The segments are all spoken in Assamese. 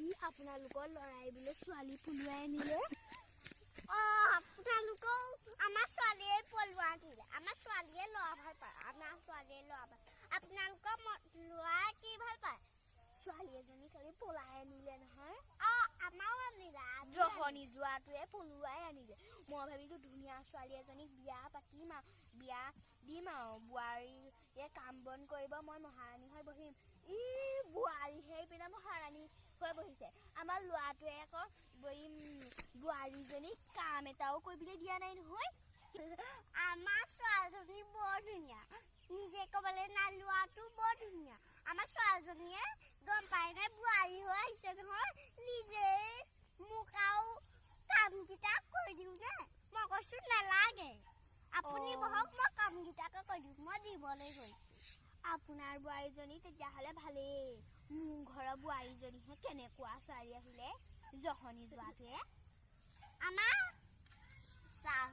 আপোনালোকৰ লৰাই বোলে ছোৱালী পলুৱাই আনিলে আপোনালোকেও আমাৰ ছোৱালীয়ে পলুৱা আনিলে আমাৰ ছোৱালীয়ে ল'ৰা ভাল পায় আমাৰ ছোৱালীয়ে ল'ৰা ভাল আপোনালোকৰ ল'ৰা কি ভাল পায় ছোৱালী এজনী কালি পলাই আনিলে নহয় আমাৰো আনিলে জহনি যোৱাটোৱে পলুৱাই আনিলে মই ভাবিলো ধুনীয়া ছোৱালী এজনীক বিয়া পাতিম আৰু বিয়া দিম আৰু বোৱাৰীয়ে কাম বন কৰিব মই মহাৰাণী হৈ বহিম বোৱাৰীহে পিনে মহাৰাণী হৈ বহিছে আমাৰ ল'ৰাটোৱে আকৌ বোৱাৰীজনীক কাম এটাও কৰিবলৈ দিয়া নাই নহয় আমাৰ ছোৱালীজনী বৰ ধুনীয়া নিজে ক'বলৈ নাই ল'ৰাটো বৰ ধুনীয়া আমাৰ ছোৱালীজনীয়ে গম পাই নাই বোৱাৰী হৈ আহিছে নহয় নিজে মোক আৰু কামকেইটা কৰি দিওঁ নে মই কৈছোঁ নালাগে আপুনি বহক মই কামকেইটাকে কৰি দিওঁ মই দিবলৈ গৈছোঁ আপোনাৰ বোৱাৰীজনী তেতিয়াহ'লে ভালেই মোৰ ঘৰৰ বোৱাৰীজনীহে কেনেকুৱা ছোৱালী আহিলে জহনি যোৱাটোৱে আমাৰ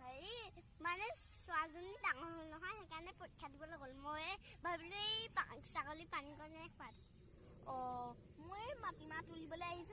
হেৰি মানে ছোৱালীজনী ডাঙৰ হ'ল নহয় সেইকাৰণে পৰীক্ষা দিবলৈ গ'ল মই ভাবিলোঁ এই ছাগলী পানী কণে খোৱাত মই মাটিমাহ তুলিবলৈ আহিছোঁ